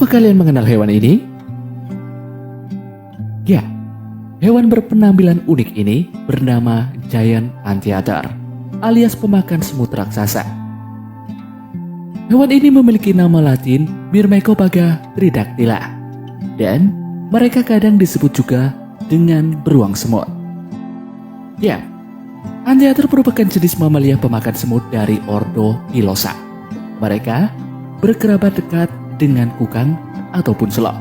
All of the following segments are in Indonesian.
Apa kalian mengenal hewan ini? Ya, hewan berpenampilan unik ini bernama Giant Anteater, alias pemakan semut raksasa. Hewan ini memiliki nama latin Myrmecopaga tridactyla, dan mereka kadang disebut juga dengan beruang semut. Ya, Anteater merupakan jenis mamalia pemakan semut dari ordo Pilosa. Mereka berkerabat dekat dengan kukang ataupun selok.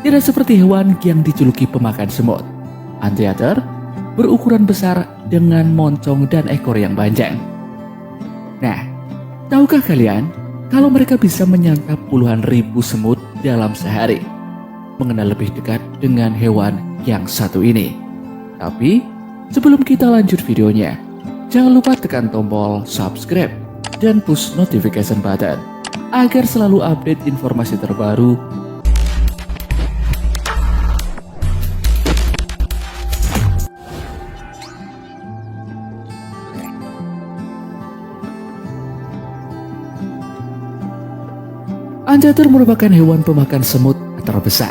Tidak seperti hewan yang dijuluki pemakan semut, Anteater berukuran besar dengan moncong dan ekor yang panjang. Nah, tahukah kalian kalau mereka bisa menyantap puluhan ribu semut dalam sehari? Mengenal lebih dekat dengan hewan yang satu ini. Tapi, sebelum kita lanjut videonya, jangan lupa tekan tombol subscribe dan push notification button agar selalu update informasi terbaru. Anteater merupakan hewan pemakan semut terbesar.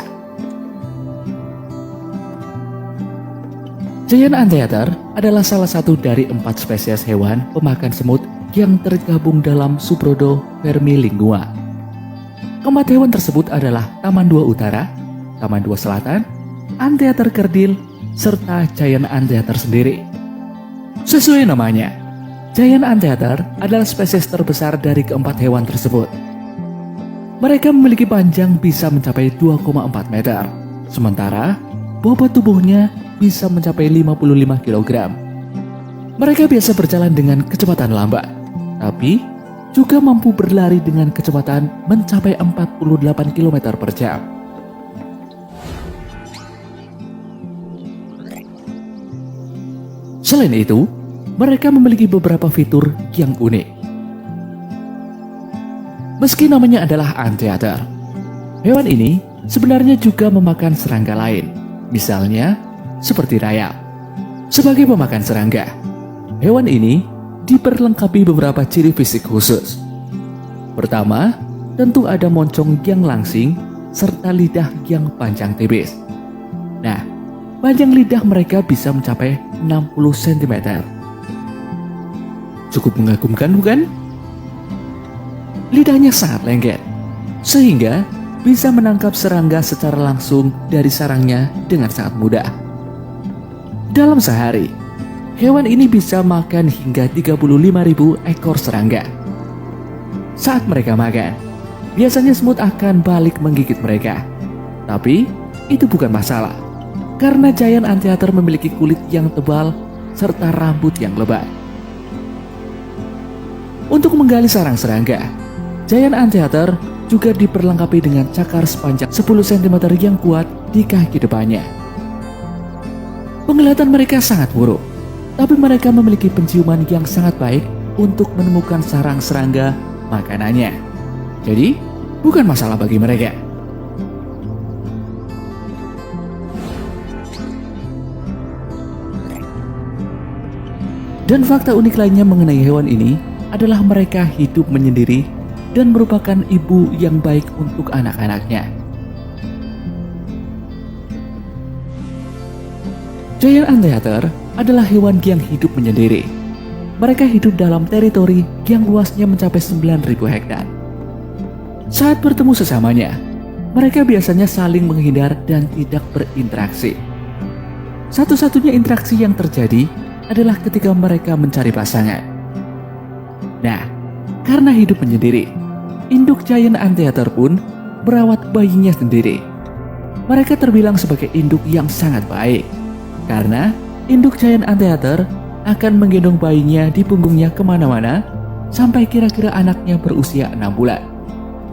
Giant Anteater adalah salah satu dari 4 spesies hewan pemakan semut yang tergabung dalam subrodo Vermilingua. Keempat hewan tersebut adalah Taman 2 Utara, Taman 2 Selatan, Anteater kerdil, serta Giant Anteater sendiri. Sesuai namanya, Giant Anteater adalah spesies terbesar dari keempat hewan tersebut. Mereka memiliki panjang bisa mencapai 2,4 meter, sementara bobot tubuhnya bisa mencapai 55 kg. Mereka biasa berjalan dengan kecepatan lambat, tapi juga mampu berlari dengan kecepatan mencapai 48 km per jam. Selain itu, mereka memiliki beberapa fitur yang unik. Meski namanya adalah Anteater, hewan ini sebenarnya juga memakan serangga lain, misalnya seperti rayap. Sebagai pemakan serangga, hewan ini diperlengkapi beberapa ciri fisik khusus. Pertama, tentu ada moncong yang langsing serta lidah yang panjang tipis. Nah, panjang lidah mereka bisa mencapai 60 cm. Cukup mengagumkan, bukan? Lidahnya sangat lengket, sehingga bisa menangkap serangga secara langsung dari sarangnya dengan sangat mudah. Dalam sehari, hewan ini bisa makan hingga 35.000 ekor serangga. Saat mereka makan, biasanya semut akan balik menggigit mereka. Tapi, itu bukan masalah, karena Giant Anteater memiliki kulit yang tebal serta rambut yang lebat. Untuk menggali sarang serangga, Giant Anteater juga diperlengkapi dengan cakar sepanjang 10 cm yang kuat di kaki depannya. Penglihatan mereka sangat buruk, tapi mereka memiliki penciuman yang sangat baik untuk menemukan sarang serangga makanannya. Jadi, bukan masalah bagi mereka. Dan fakta unik lainnya mengenai hewan ini adalah mereka hidup menyendiri dan merupakan ibu yang baik untuk anak-anaknya. Giant Anteater adalah hewan yang hidup menyendiri. Mereka hidup dalam teritori yang luasnya mencapai 9.000 hektar. Saat bertemu sesamanya, mereka biasanya saling menghindar dan tidak berinteraksi. Satu-satunya interaksi yang terjadi adalah ketika mereka mencari pasangan. Nah, karena hidup menyendiri, induk Giant Anteater pun merawat bayinya sendiri. Mereka terbilang sebagai induk yang sangat baik, karena induk Giant Anteater akan menggendong bayinya di punggungnya kemana-mana sampai kira-kira anaknya berusia 6 bulan.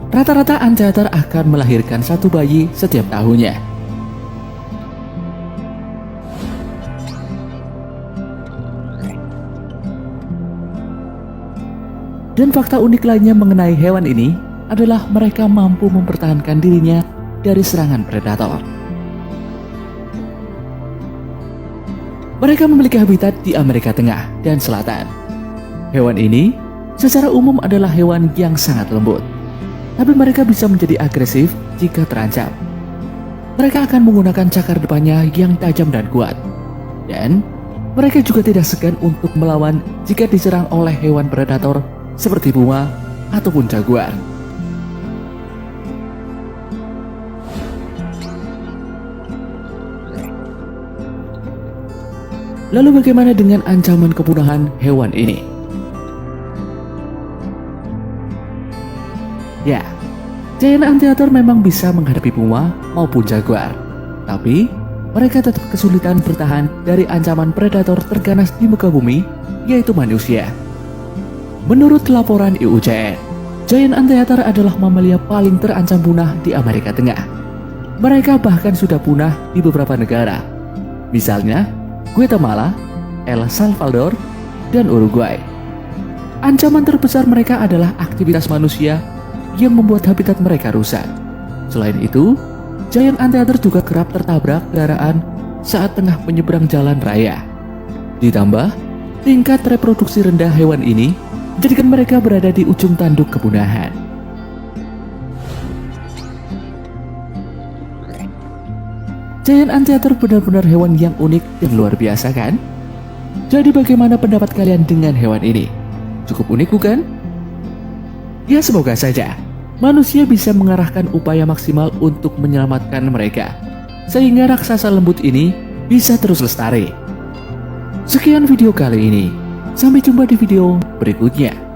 Rata-rata Anteater akan melahirkan 1 bayi setiap tahunnya. Dan fakta unik lainnya mengenai hewan ini adalah mereka mampu mempertahankan dirinya dari serangan predator. Mereka memiliki habitat di Amerika Tengah dan Selatan. Hewan ini secara umum adalah hewan yang sangat lembut. tapi mereka bisa menjadi agresif jika terancam. Mereka akan menggunakan cakar depannya yang tajam dan kuat. Dan mereka juga tidak segan untuk melawan jika diserang oleh hewan predator seperti puma ataupun jaguar. Lalu bagaimana dengan ancaman kepunahan hewan ini? Ya, giant anteater memang bisa menghadapi puma maupun jaguar. Tapi, mereka tetap kesulitan bertahan dari ancaman predator terganas di muka bumi, yaitu manusia. Menurut laporan IUCN, giant anteater adalah mamalia paling terancam punah di Amerika Tengah. Mereka bahkan sudah punah di beberapa negara. Misalnya, Guatemala, El Salvador, dan Uruguay. Ancaman terbesar mereka adalah aktivitas manusia yang membuat habitat mereka rusak. Selain itu, giant anteater juga kerap tertabrak kendaraan saat tengah menyeberang jalan raya. Ditambah, tingkat reproduksi rendah hewan ini menjadikan mereka berada di ujung tanduk kepunahan. Giant anteater benar-benar hewan yang unik dan luar biasa kan? Jadi bagaimana pendapat kalian dengan hewan ini? Cukup unik bukan? Ya semoga saja manusia bisa mengarahkan upaya maksimal untuk menyelamatkan mereka, sehingga raksasa lembut ini bisa terus lestari. Sekian video kali ini, sampai jumpa di video berikutnya.